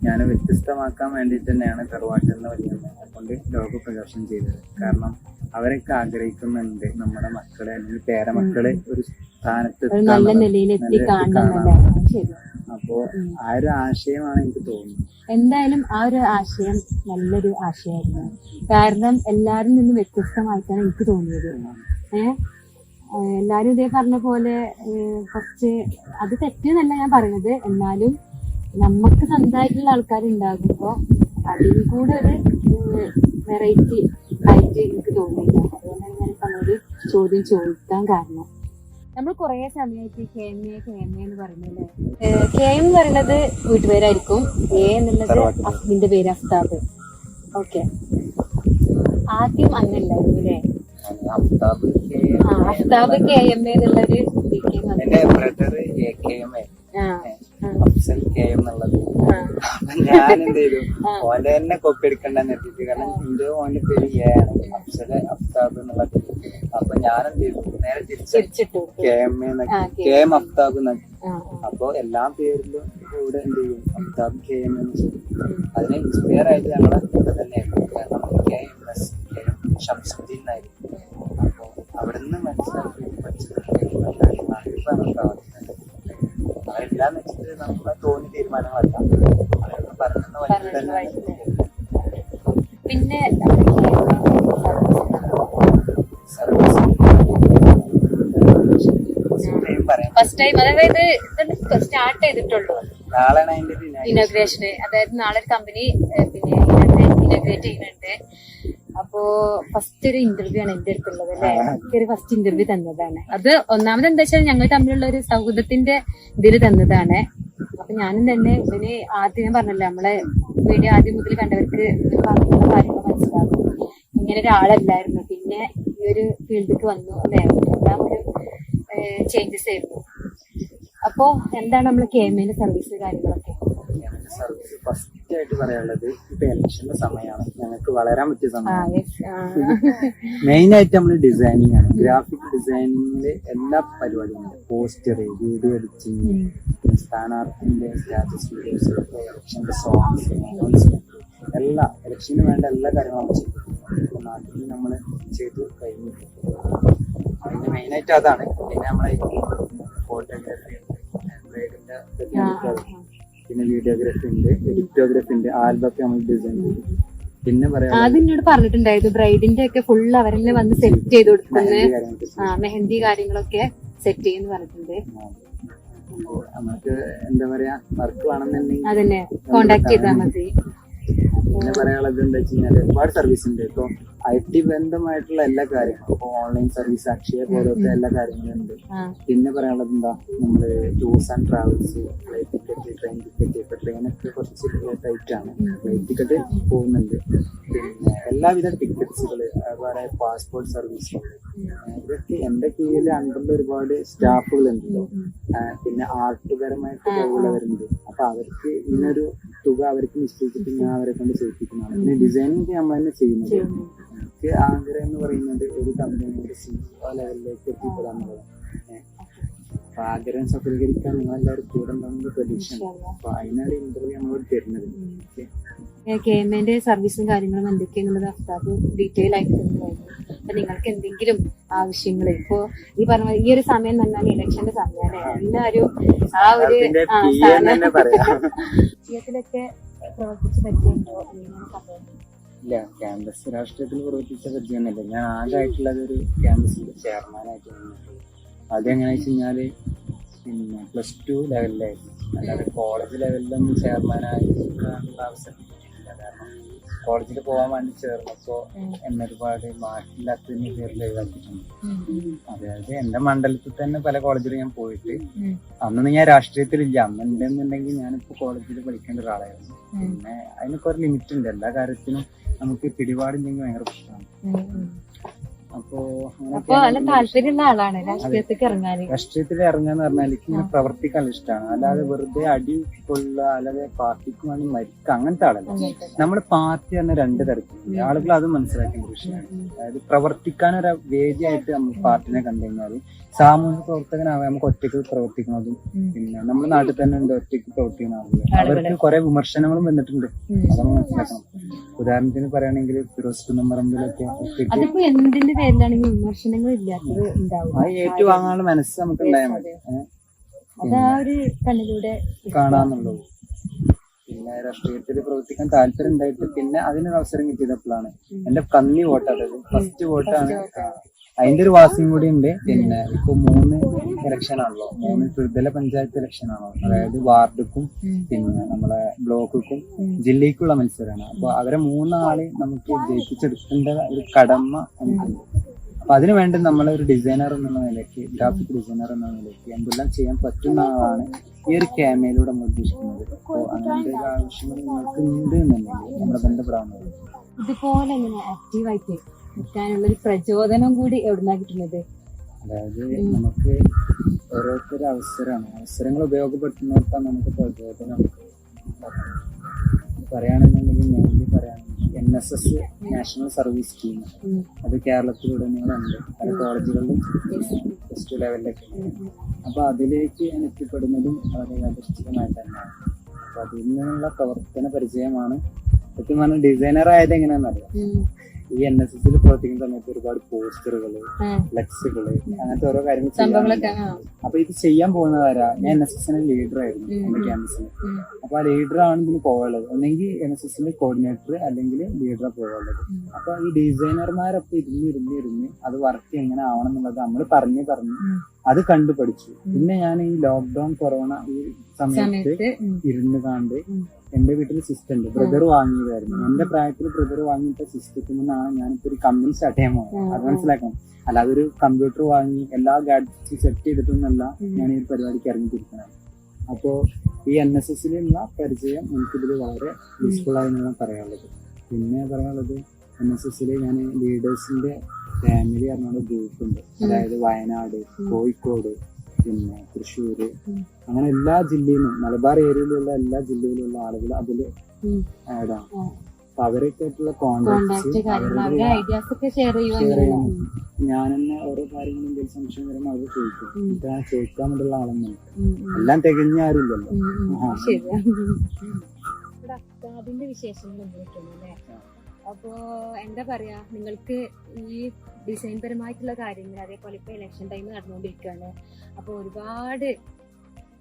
B: ഞാൻ വ്യത്യസ്തമാക്കാൻ വേണ്ടിയിട്ട് തന്നെയാണ് തറവാട്ടിൽ നിന്ന് വലിയമ്മയെ കൊണ്ട് ലോഗോ പ്രകാശനം ചെയ്തത്. കാരണം അവരൊക്കെ ആഗ്രഹിക്കുന്നുണ്ട് നമ്മുടെ മക്കളെ അല്ലെങ്കിൽ പേരമക്കളെ ഒരു സ്ഥാനത്ത്
A: നല്ല നിലയിൽ എത്തിക്കാണല്ലേ. ശരി.
B: അപ്പോ ആ ഒരു ആശയമാണ് എനിക്ക് തോന്നുന്നത്.
A: എന്തായാലും ആ ഒരു ആശയം നല്ലൊരു ആശയമായിരുന്നു. കാരണം എല്ലാരിൽ നിന്നും വ്യത്യസ്തമായിട്ടാണ് എനിക്ക് തോന്നിയത്. എല്ലാരും ഇതേ പറഞ്ഞ പോലെ കുറച്ച് അത് തെറ്റെന്നല്ല ഞാൻ പറയുന്നത്, എന്നാലും നമുക്ക് സ്വന്തമായിട്ടുള്ള ആൾക്കാരുണ്ടാകുമ്പോ അതിന് കൂടെ ഒരു വെറൈറ്റി ആയിട്ട് എനിക്ക് തോന്നിയില്ല. അതുകൊണ്ടാണ് ഞാൻ പറഞ്ഞൊരു ചോദ്യം ചോദിക്കാൻ കാരണം. നമ്മൾ കുറെ സമയമായിട്ട് കെ എം എന്ന് പറയുന്നല്ലേ. കെ എം എന്ന് പറയുന്നത് വീട്ടുപേരായിരിക്കും, എ എന്നുള്ളത് ഹസ്ബൻഡിന്റെ പേര് അഫ്താബ്. ഓക്കെ, ആദ്യം അങ്ങനല്ലായിരുന്നു അല്ലേ? അഫ്താബ് കെ എം എന്നുള്ളൊരു
B: ഞാൻ എന്ത് ചെയ്തു, ഓന്റെ തന്നെ കോപ്പി എടുക്കണ്ടെന്ന് എത്തിയിട്ട്. കാരണം എന്റെ ഓന്റെ പേര് എ ആണ്, അഫ്സൽ അഫ്താബ് എന്നുള്ളത്. അപ്പൊ ഞാൻ എന്ത് ചെയ്തു, നേരെ തിരിച്ചിട്ടു കെ എം അഫ്താബ് എന്നാക്കി. അപ്പൊ എല്ലാ പേരിലും ഇവിടെ എന്ത് ചെയ്യും, അഫ്താബ് കെ എം എന്ന് ചെയ്യും. അതിനെ ഇൻസ്പയർ ആയിട്ട് ഞങ്ങളെ ഇവിടെ തന്നെയായിരുന്നു. കാരണം കെ എം എസ് ഷംസുദ്ദീൻ എന്നായിരുന്നു. അപ്പൊ അവിടുന്ന് മനസ്സിലാക്കി അതെല്ലാം വെച്ചിട്ട് നമ്മളെ തോന്നി തീരുമാനങ്ങളല്ല പറയുന്ന വഴി തന്നെ.
A: പിന്നെ ഫസ്റ്റ് ടൈം അതായത് സ്റ്റാർട്ട് ചെയ്തിട്ടുള്ളൂ.
B: നാളെയാണ് അതിന്റെ
A: ഇനോഗ്രേഷന്. അതായത് നാളെ ഒരു കമ്പനി പിന്നെ ഇനോഗ്രേറ്റ് ചെയ്യുന്നുണ്ട്. അപ്പോ ഫസ്റ്റ് ഒരു ഇന്റർവ്യൂ ആണ് എന്റെ അടുത്തുള്ളത് അല്ലെ. എനിക്കൊരു ഫസ്റ്റ് ഇന്റർവ്യൂ തന്നതാണ്. അത് ഒന്നാമത് എന്താ വെച്ചാൽ ഞങ്ങൾ തമ്മിലുള്ള ഒരു സൗഹൃദത്തിന്റെ ഇതിൽ തന്നതാണ്. അപ്പൊ ഞാനും തന്നെ ഇതിന് ആദ്യം ഞാൻ പറഞ്ഞല്ലോ, നമ്മളെ വീഡിയോ ആദ്യം മുതൽ കണ്ടവർക്ക് പറഞ്ഞ കാര്യങ്ങൾ മനസ്സിലാകും. ഇങ്ങനെ ഒരാളല്ലായിരുന്നു. പിന്നെ ഈ ഒരു ഫീൽഡിലേക്ക് വന്നു അല്ലെ. എല്ലാം ഒരു ചേഞ്ചസ് ആയിരുന്നു. അപ്പോ എന്താണ് നമ്മൾ കെ എം എന്റെ സർവീസ് കാര്യങ്ങളൊക്കെ?
B: സർവീസ് ഫസ്റ്റ് ആയിട്ട് പറയാനുള്ളത്, ഇപ്പൊ ഇലക്ഷന്റെ സമയമാണ്, ഞങ്ങൾക്ക് വളരാൻ പറ്റിയ സമയമാണ്. മെയിൻ ആയിട്ട് നമ്മൾ ഡിസൈനിങ് ആണ്. ഗ്രാഫിക് ഡിസൈനിങ്ങില് എല്ലാ പരിപാടികളും, പോസ്റ്റർ, വീഡിയോ എഡിറ്റിങ്, സ്ഥാനാർത്ഥിന്റെ സ്റ്റാറ്റസ് വീഡിയോസ്, ഇലക്ഷന്റെ സോങ്സ്, അനൗൺസ്മെന്റ്, എല്ലാ ഇലക്ഷന് വേണ്ട എല്ലാ കാര്യങ്ങളും ചെയ്തു. നാട്ടിൽ നമ്മൾ ചെയ്തു കഴിഞ്ഞിട്ടുണ്ട്. അതിന് മെയിൻ ആയിട്ട് അതാണ്. പിന്നെ നമ്മളെ ഫോട്ടോഗ്രാഫി, പിന്നെ വീഡിയോഗ്രാഫി ഉണ്ട്, എഡിറ്റോഗ്രാഫി ഉണ്ട്, ആൽബമൊക്കെ നമ്മൾ ഡിസൈൻ ചെയ്തു. പിന്നെ പറയാം,
A: അതിനോട് പറഞ്ഞിട്ടുണ്ടായിരുന്നു ബ്രൈഡിന്റെ ഒക്കെ ഫുൾ അവരെന്നെ വന്ന് സെറ്റ് ചെയ്ത് കൊടുക്കുന്നത്, മെഹന്തി കാര്യങ്ങളൊക്കെ സെറ്റ് ചെയ്യുന്ന പറഞ്ഞിട്ടുണ്ട്.
B: നമുക്ക് എന്താ പറയാ, വർക്ക് വേണമെന്നുണ്ടെങ്കിൽ
A: അതന്നെ കോണ്ടാക്ട് ചെയ്താൽ മതി.
B: പിന്നെ പറയാനുള്ളത് എന്താ വെച്ച് കഴിഞ്ഞാല് ഒരുപാട് സർവീസ് ഉണ്ട്. ഇപ്പൊ IT ബന്ധമായിട്ടുള്ള എല്ലാ കാര്യങ്ങളും, ഇപ്പൊ ഓൺലൈൻ സർവീസ്, അക്ഷയ പോലത്തെ എല്ലാ കാര്യങ്ങളും ഉണ്ട്. പിന്നെ പറയാനുള്ളത് എന്താ, നമ്മള് tours and travels, flight ticket, train ticket. ഇപ്പൊ ട്രെയിനൊക്കെ കുറച്ച് ടൈറ്റ് ആണ്, ഫ്ലൈറ്റ് ടിക്കറ്റ് പോകുന്നുണ്ട്. പിന്നെ എല്ലാവിധ ടിക്കറ്റ്സുകള്, അതുപോലെ പാസ്പോർട്ട് സർവീസുകൾ, ഇതൊക്കെ എന്റെ കീഴിൽ അണ്ടറിൽ ഒരുപാട് സ്റ്റാഫുകളുണ്ട്. പിന്നെ ആർട്ടുപരമായിട്ട് കഴിവുള്ളവരുണ്ട്. അപ്പൊ അവർക്ക് ഇന്നൊരു തുക അവർക്ക് നിശ്ചയിച്ചിട്ട് ഞാൻ അവരെ കൊണ്ട് ചെയ്യിപ്പിക്കുന്നതാണ്. പിന്നെ ഡിസൈനിങ് നമ്മൾ തന്നെ ചെയ്യുന്നത്. എനിക്ക് ആഗ്രഹം എന്ന് പറയുന്നത് ഒരു കമ്പനിയുടെ CEO ലെവലിലേക്ക് എത്തിപ്പെടാന്നുള്ളതാണ്. അപ്പൊ ആഗ്രഹം സഫലീകരിക്കാൻ നിങ്ങളെല്ലാവരും കൂടെ ഉണ്ടാകുന്ന പ്രതീക്ഷയാണ്. അപ്പൊ അതിനാണ് ഇന്റർവ്യൂ നമ്മളോട് തരുന്നത്.
A: കെ എം എന്റെ സർവീസും കാര്യങ്ങളും എന്തൊക്കെയാണെന്നുള്ളത് അഫ്താബ് ഡീറ്റെയിൽ ആയിട്ട് തരുന്നതായിരുന്നു. അപ്പൊ നിങ്ങൾക്ക് എന്തെങ്കിലും ആവശ്യങ്ങൾ, ഇപ്പോ ഈ പറഞ്ഞ ഈ ഒരു സമയം തന്നെ ഇലക്ഷന്റെ സമയമാണ്, എല്ലാവരും ആ ഒരു രാഷ്ട്രീയത്തിലൊക്കെ പ്രവർത്തിച്ച് പറ്റിയുണ്ടോ?
B: ഇല്ല, ക്യാമ്പസ് രാഷ്ട്രീയത്തിൽ പ്രവർത്തിച്ച പരിചയമൊന്നുമില്ല. ഞാൻ ആദ്യമായിട്ടുള്ളത് ഒരു ക്യാമ്പസിന്റെ ചെയർമാനായിട്ട് നിന്നിട്ടുള്ളത്. അതെങ്ങനെയാ വെച്ച് കഴിഞ്ഞാല് പിന്നെ +2 ലെവലിലായിരുന്നു. അല്ലാതെ കോളേജ് ലെവലിലൊന്നും ചെയർമാനായിട്ടുള്ള അവസരം കിട്ടിയിട്ടില്ല. കാരണം കോളേജിൽ പോകാൻ വേണ്ടി ചേർന്നപ്പോ എന്നെ ഒരുപാട് മാറ്റില്ലാത്തതിന്റെ പേരിൽ ഒഴിവാക്കിയിട്ടുണ്ട്. അതായത് എന്റെ മണ്ഡലത്തിൽ തന്നെ പല കോളേജിലും ഞാൻ പോയിട്ട്, അന്നൊന്നും ഞാൻ രാഷ്ട്രീയത്തിലില്ല. അന്ന് ഉണ്ടെന്നുണ്ടെങ്കിൽ ഞാനിപ്പോ കോളേജിൽ പഠിക്കേണ്ട ഒരാളായിരുന്നു. പിന്നെ അതിനൊക്കെ ഒരു ലിമിറ്റ് ഉണ്ട്. എല്ലാ കാര്യത്തിനും നമുക്ക് പിടിപാടില്ലെങ്കിൽ ഭയങ്കര പ്രശ്നമാണ്. അപ്പോ
A: അപ്പൊ നല്ല താല്പര്യമുള്ള ആളാണ് രാഷ്ട്രീയത്തേക്ക് ഇറങ്ങാന്.
B: രാഷ്ട്രീയത്തിൽ ഇറങ്ങാന്ന് പറഞ്ഞാൽ എനിക്ക് ഇങ്ങനെ പ്രവർത്തിക്കാൻ ഇഷ്ടമാണ്. അല്ലാതെ വെറുതെ അടി കൊള്ളുക, അല്ലാതെ പാർട്ടിക്ക് വേണ്ടി മരിക്കുക, അങ്ങനത്തെ ആളല്ല. നമ്മുടെ പാർട്ടി പറഞ്ഞ രണ്ട് തരത്തിലുണ്ട്. ആളുകൾ അത് മനസ്സിലാക്കേണ്ട വിഷയമാണ്. അതായത് പ്രവർത്തിക്കാനൊരു വേദിയായിട്ട് നമ്മൾ പാർട്ടിനെ കണ്ടു കഴിഞ്ഞാൽ സാമൂഹ്യ പ്രവർത്തകനാവാൻ നമുക്ക് ഒറ്റയ്ക്ക് പ്രവർത്തിക്കുന്നതും, പിന്നെ നമ്മുടെ നാട്ടിൽ തന്നെ ഉണ്ട് ഒറ്റയ്ക്ക് പ്രവർത്തിക്കുന്ന ആളുകൾ. അവർക്ക് കുറെ വിമർശനങ്ങളും വന്നിട്ടുണ്ട്, അതൊന്നും മനസ്സിലാക്കണം. ഉദാഹരണത്തിന് പറയുകയാണെങ്കിൽ ഫിറോസ് കുന്നംപറമ്പിലൊക്കെ ഒറ്റയ്ക്ക്
A: അതിപ്പോ എന്തിന്റെ പേരിലാണെങ്കിൽ വിമർശനങ്ങൾ ഇല്ലാത്തത് ഉണ്ടാവും.
B: അത് ഏറ്റുവാങ്ങാനുള്ള മനസ്സ് നമുക്ക് ഉണ്ടായാൽ മതി.
A: അത് ആ ഒരു കണ്ണിലൂടെ
B: കാണാന്നുള്ളൂ. പിന്നെ രാഷ്ട്രീയത്തിൽ പ്രവർത്തിക്കാൻ താല്പര്യം ഉണ്ടായിട്ട് പിന്നെ അതിനൊരു അവസരം കിട്ടിയപ്പോഴാണ് എന്റെ കന്നി വോട്ട്, അതായത് ഫസ്റ്റ് വോട്ടാണ്. അതിന്റെ ഒരു വാസിയും കൂടി ഉണ്ട്. പിന്നെ ഇപ്പൊ 3 ഇലക്ഷൻ ആണല്ലോ, 3 ത്രിതല പഞ്ചായത്ത് ഇലക്ഷൻ ആണോ, അതായത് വാർഡുക്കും പിന്നെ നമ്മളെ ബ്ലോക്കും ജില്ലയ്ക്കുള്ള മത്സരമാണ്. അപ്പൊ അവരെ 3 ആളെ നമുക്ക് ജയിപ്പിച്ചെടുക്കേണ്ട ഒരു കടമ നമുക്കുണ്ട്. അപ്പൊ അതിനു വേണ്ടി നമ്മളെ ഒരു ഡിസൈനർ എന്നുള്ള നിലയ്ക്ക്, ഗ്രാഫിക് ഡിസൈനർ എന്ന നിലയ്ക്ക് എന്തെല്ലാം ചെയ്യാൻ പറ്റുന്ന ആളാണ് ഈ ഒരു ക്യാമറയിലൂടെ നമ്മൾ ഉദ്ദേശിക്കുന്നത്. അപ്പൊ അങ്ങനത്തെ ഒരു ആവശ്യങ്ങൾ നിങ്ങൾക്ക് ഉണ്ട് എന്നുണ്ടെങ്കിൽ നമ്മളെ ബന്ധപ്പെടാവുന്നത്.
A: ഇതുപോലെ ഇങ്ങനെ ആക്റ്റീവായിട്ട് നിൽക്കാനുള്ള ഒരു പ്രചോദനം കൂടി എവിടുന്നാ കിട്ടുന്നത്?
B: അതായത് നമുക്ക് ഓരോരുത്തരുടെ അവസരങ്ങൾ ഉപയോഗപ്പെടുത്തുന്നിടത്താണ് നമുക്ക് പ്രചോദനം. പറയുകയാണെന്നുണ്ടെങ്കിൽ മെയിൻലി പറയുകയാണെങ്കിൽ NSS നാഷണൽ സർവീസ് സ്കീം, അത് കേരളത്തിലുടനീളമുണ്ട്, പല കോളേജുകളിലും +2 ലെവലിലൊക്കെ. അപ്പൊ അതിലേക്ക് ഞാൻ എത്തിപ്പെടുന്നതും വളരെ യാദൃശ്ചികമായിട്ട് തന്നെയാണ്. അപ്പൊ അതിൽ നിന്നുള്ള പ്രവർത്തന പരിചയമാണ്. സത്യം പറഞ്ഞാൽ ഡിസൈനർ ആയത് എങ്ങനെയാണെന്നറിയാം. ഈ NSSൽ പ്രവർത്തിക്കുന്ന സമയത്ത് ഒരുപാട് പോസ്റ്ററുകള്, ഫ്ലെക്സുകള്, അങ്ങനത്തെ ഓരോ കാര്യങ്ങൾ. അപ്പൊ ഇത് ചെയ്യാൻ പോകുന്നതാരാ? ഞാൻ NSSന്റെ ലീഡർ ആയിരുന്നു എന്റെ ക്യാമ്പസിൽ. അപ്പൊ ആ ലീഡറാണ് ഇതിന് പോകാനുള്ളത്. ഒന്നെങ്കിൽ NSSന്റെ കോർഡിനേറ്റർ അല്ലെങ്കിൽ ലീഡറാ പോകാനുള്ളത്. അപ്പൊ ഈ ഡിസൈനർമാരൊക്കെ ഇരുന്ന് അത് വർക്ക് എങ്ങനെ ആവണം എന്നുള്ളത് നമ്മൾ പറഞ്ഞ് അത് കണ്ടു പഠിച്ചു. പിന്നെ ഞാൻ ഈ ലോക്ക്ഡൌൺ കൊറോണ ഈ സമയത്ത് ഇരുന്ന് കണ്ട് എന്റെ വീട്ടിൽ സിസ്റ്റം ഉണ്ട്, ബ്രദർ വാങ്ങിയതായിരുന്നു. എന്റെ പ്രായത്തിൽ ബ്രദർ വാങ്ങിയിട്ട സിസ്റ്റത്തിൽ നിന്നാണ് ഞാനിപ്പോ ഒരു കമ്പനി സ്റ്റാർട്ട് ചെയ്യാൻ പോകുന്നത്. അത് മനസ്സിലാക്കണം. അല്ലാതെ ഒരു കമ്പ്യൂട്ടർ വാങ്ങി എല്ലാ ഗാഡ്ജറ്റ്സും സെറ്റ് ചെയ്തിട്ടൊന്നല്ല ഞാൻ ഈ പരിപാടിക്ക് ഇറങ്ങിത്തിരിക്കുന്നത്. അപ്പോ ഈ NSSലുള്ള പരിചയം എനിക്കിതിൽ വളരെ യൂസ്ഫുൾ ആയെന്നാണ് പറയാനുള്ളത്. പിന്നെ പറയാനുള്ളത്, NSSല് ഞാൻ ലീഡേഴ്സിന്റെ ഫാമിലി പറഞ്ഞ ഗ്രൂപ്പ് ഉണ്ട്. അതായത് വയനാട്, കോഴിക്കോട്, പിന്നെ തൃശ്ശൂര്, അങ്ങനെ എല്ലാ ജില്ലയിലും, മലബാർ ഏരിയയിലുള്ള എല്ലാ ജില്ലയിലുള്ള ആളുകൾ അതില് ആഡാണ്. അപ്പൊ അവരൊക്കെ ആയിട്ടുള്ള കോണ്ടാക്ട്സ് ഞാൻ തന്നെ ഓരോ കാര്യങ്ങളും എന്തെങ്കിലും സംശയം വരുമ്പോൾ അവർ ചോദിക്കും. ഇതാണ് ചോദിക്കാൻ വേണ്ടിയുള്ള ആളൊന്നും എല്ലാം തികഞ്ഞാരില്ലല്ലോ.
A: അതിന്റെ വിശേഷങ്ങൾ അപ്പോ എന്താ പറയാ, നിങ്ങൾക്ക് ഈ ഡിസൈൻ പരമായിട്ടുള്ള കാര്യങ്ങൾ, അതേപോലെ ഇപ്പൊ ഇലക്ഷൻ ടൈം നടന്നുകൊണ്ടിരിക്കുകയാണ്. അപ്പൊ ഒരുപാട്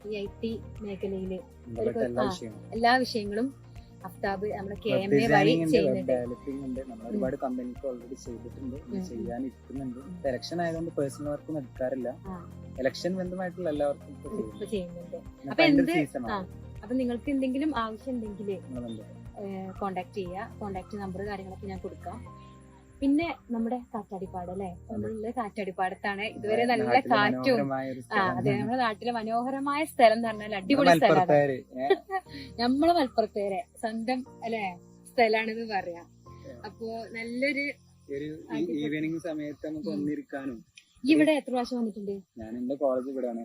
A: ഈ IT മേഖലയില് എല്ലാ വിഷയങ്ങളും അഫ്താബ് നമ്മുടെ KMA വഴി ചെയ്യുന്നുണ്ട്.
B: ഒരുപാട് കമ്പനിക്ക് ഓൾറെഡി ചെയ്തിട്ടുണ്ട്, ചെയ്യാനിരിക്കുന്നുണ്ട്. ഇലക്ഷൻ ആയതുകൊണ്ട് പേഴ്സണൽ വർക്കൊന്നും എടുക്കാറില്ല. ഇലക്ഷൻ ബന്ധമായിട്ടുള്ള എല്ലാവർക്കും
A: ഇപ്പൊ ചെയ്യുന്നുണ്ട്. അപ്പൊ നിങ്ങൾക്ക് എന്തെങ്കിലും ആവശ്യം ഉണ്ടെങ്കിൽ കോണ്ടാക്ട് ചെയ്യുക. കോണ്ടാക്ട് നമ്പർ കാര്യങ്ങളൊക്കെ ഞാൻ കൊടുക്കാം. പിന്നെ നമ്മുടെ കാറ്റാടിപ്പാട് അല്ലെ, നമ്മളുള്ള കാറ്റാടിപ്പാടത്താണ്. ഇതുവരെ നല്ല കാറ്റും, അതെ, നമ്മുടെ നാട്ടിലെ മനോഹരമായ സ്ഥലം എന്ന് പറഞ്ഞാൽ അടിപൊളി സ്ഥലമാണ്. നമ്മളെ മലപ്പുറത്തേരെ സ്വന്തം അല്ലെ സ്ഥലാണെന്ന് പറയാം. അപ്പോ നല്ലൊരു
B: ഈവനിങ് സമയത്ത് നമുക്ക് വന്നിരിക്കാനും.
A: ഇവിടെ എത്ര പ്രാവശ്യം വന്നിട്ടുണ്ട്?
B: ഞാൻ എന്റെ കോളേജ് ഇവിടെയാണ്.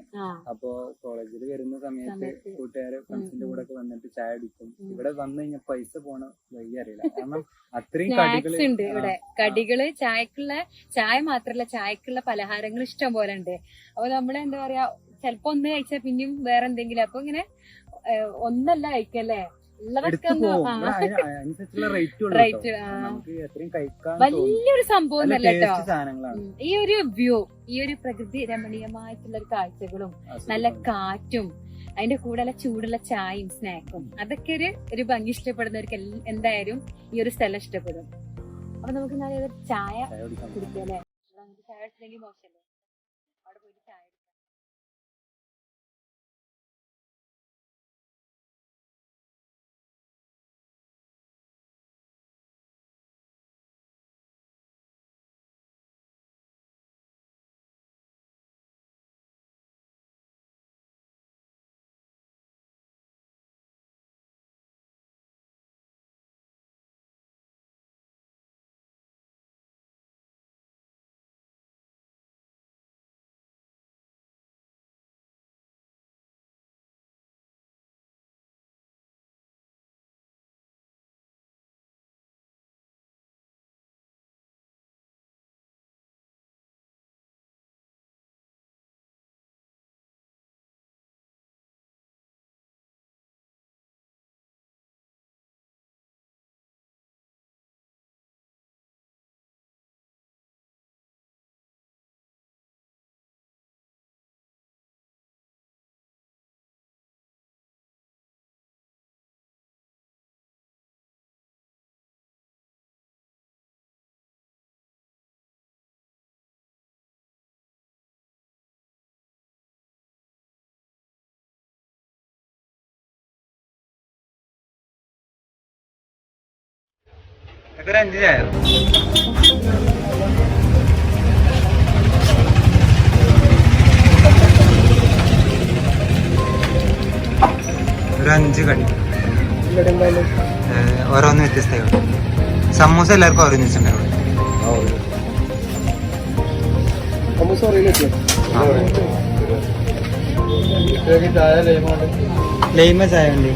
B: അപ്പൊ കോളേജിൽ വരുന്ന സമയത്ത് കൂട്ടുകാരെ ഫ്രണ്ട്സിന്റെ കൂടെ ഒക്കെ വന്നിട്ട് ചായ അടിക്കും. ഇവിടെ വന്നു കഴിഞ്ഞാൽ പൈസ പോണ വഴി അറിയില്ല. കാരണം അത്രയും
A: സ്നാക്സ് ഉണ്ട് ഇവിടെ. കടികള്, ചായ മാത്രല്ല, ചായക്കുള്ള പലഹാരങ്ങൾ ഇഷ്ടം പോലെ ഉണ്ട്. അപ്പൊ നമ്മള് എന്താ പറയാ, ചിലപ്പോ ഒന്ന് കഴിച്ചാൽ പിന്നെയും വേറെ എന്തെങ്കിലും. അപ്പൊ ഇങ്ങനെ ഒന്നല്ല കഴിക്കല്ലേ, വലിയൊരു സംഭവം അല്ല കേട്ടോ. ഈ ഒരു വ്യൂ, ഈ ഒരു പ്രകൃതി രമണീയമായിട്ടുള്ള ഒരു കാഴ്ചകളും നല്ല കാറ്റും അതിന്റെ കൂടെ ചൂടുള്ള ചായയും സ്നാക്കും, അതൊക്കെ ഒരു ഭംഗി ഇഷ്ടപ്പെടുന്നവർക്ക് എന്തായാലും ഈ ഒരു സ്ഥലം ഇഷ്ടപ്പെടും. അപ്പൊ നമുക്ക് ചായ കുടിക്കാം അല്ലെ? ചായ കുടിച്ചില്ലെങ്കിൽ മോശമല്ലേ? അവിടെ പോയിട്ട് ചായ
B: ഒരു 5 ചായ. ഒരു 5 കടി ഓരോന്ന് വ്യത്യസ്തമായിട്ട്. സമൂസ എല്ലാവർക്കും ഓരോന്ന് വെച്ചിട്ടുണ്ടാവും. ലൈമ ചായ ഉണ്ട്.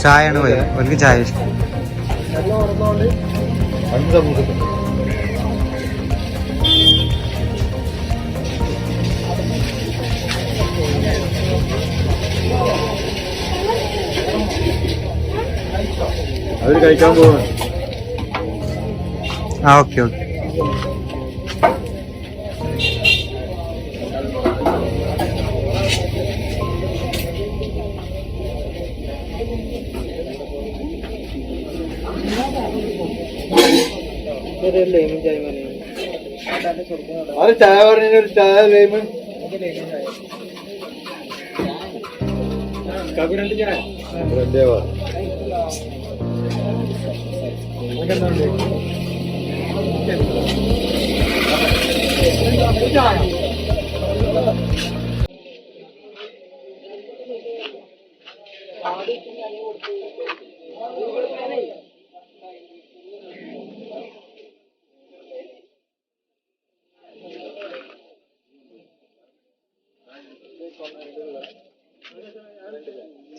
B: ചായയാണ് പോയത്. അവർക്ക് ചായ ഇഷ്ടം.
C: അവര് കഴിക്കാൻ പോവാ.
B: Okay okay.
C: അത് ചായ പറഞ്ഞ ഒരു ചായ ലെമൺ രണ്ടേവാ.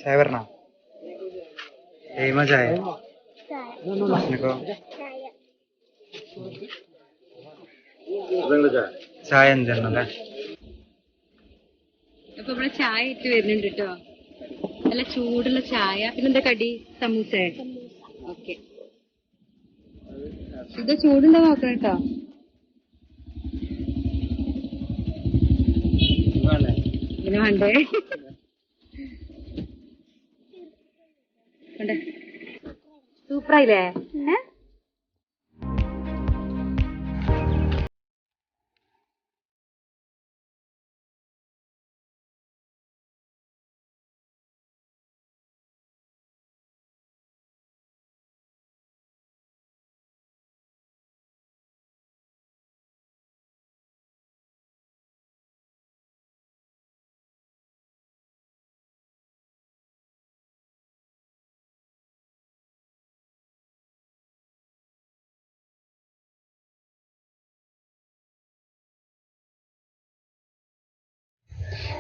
B: ചായ പറഞ്ഞോ? ലൈമ ചായ. നിനക്കോ? ചായ എന്താണല്ലേ?
A: അപ്പൊ ഇവിടെ ചായ ഇട്ട് വരുന്നുണ്ട് കേട്ടോ. നല്ല ചൂടുള്ള ചായ. പിന്നെന്താ കടി? സമൂസ. ഓക്കെ, ഇത് ചൂടുണ്ടോ നോക്കണം കേട്ടോ. ഇങ്ങനെ വേണ്ടേ? സൂപ്പറായില്ലേ?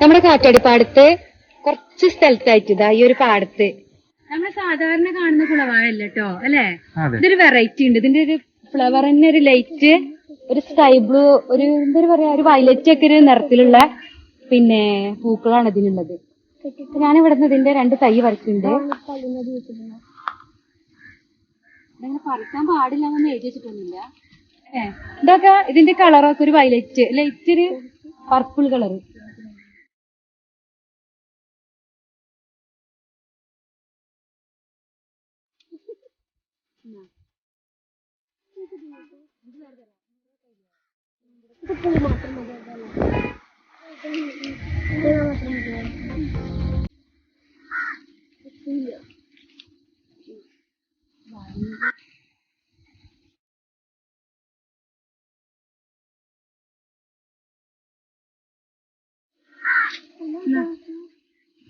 A: നമ്മുടെ കാറ്റാടിപ്പാടത്ത് കുറച്ച് സ്ഥലത്തായിട്ട് ഇതാ ഈ ഒരു പാടത്ത് നമ്മള് സാധാരണ കാണുന്ന കുളവാഴല്ല കേട്ടോ, അല്ലെ? ഇതൊരു വെറൈറ്റി ഉണ്ട്. ഇതിന്റെ ഒരു ഫ്ലവർ തന്നെ ഒരു ലൈറ്റ്, ഒരു സ്കൈ ബ്ലൂ, ഒരു എന്താ പറയാ, ഒരു വയലറ്റ് ഒക്കെ ഒരു നിറത്തിലുള്ള പിന്നെ പൂക്കളാണ് ഇതിനുള്ളത്. ഞാനിവിടെ നിന്ന് ഇതിന്റെ 2 തൈ പറിച്ചിട്ടുണ്ട്. ഇതങ്ങനെ പറിക്കാൻ പാടില്ല എന്നൊന്നും എഴുതി വെച്ചിട്ടൊന്നുമില്ല. ഇതൊക്കെ ഇതിന്റെ കളറൊക്കെ ഒരു വയലറ്റ്, ലൈറ്റ് ഒരു പർപ്പിൾ കളറ്.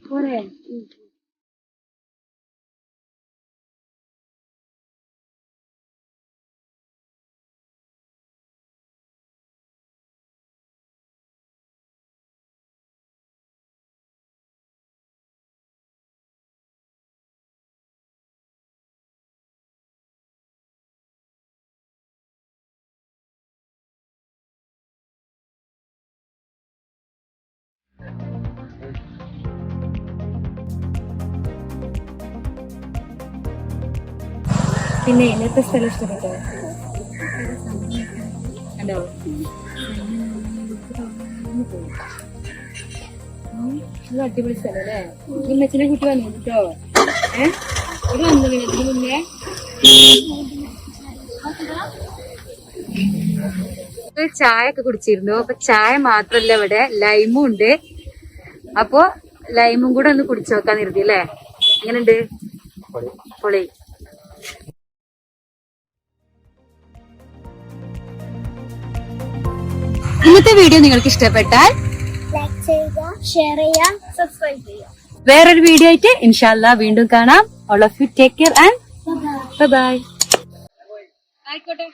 A: പോരെ പിന്നെ ഇന്നത്തെ സ്ഥലം ഇഷ്ടപ്പെട്ടോ? കണ്ടോ? ഇത് അടിപൊളി സ്ഥലം അല്ലേ? ഇമ്മച്ചിനെ കുട്ടി വന്നു കേട്ടോ. ഇത് വന്നു ഇതിന് മുന്നേ ചായ ഒക്കെ കുടിച്ചിരുന്നു. അപ്പൊ ചായ മാത്രല്ല ഇവിടെ ലൈമും ഉണ്ട്. അപ്പൊ ലൈമും കൂടെ ഒന്ന് കുടിച്ചു നോക്കാൻ നിർത്തി അല്ലേ? എങ്ങനെയുണ്ട്? പൊളി. ഇന്നത്തെ വീഡിയോ നിങ്ങൾക്ക് ഇഷ്ടപ്പെട്ടാൽ
D: ലൈക്ക് ചെയ്യുക, ഷെയർ ചെയ്യുക, സബ്സ്ക്രൈബ് ചെയ്യുക.
A: വേറൊരു വീഡിയോ ആയിട്ട് ഇൻഷാല്ലാ വീണ്ടും കാണാം. All of you take care and bye bye. ആയിക്കോട്ടെ.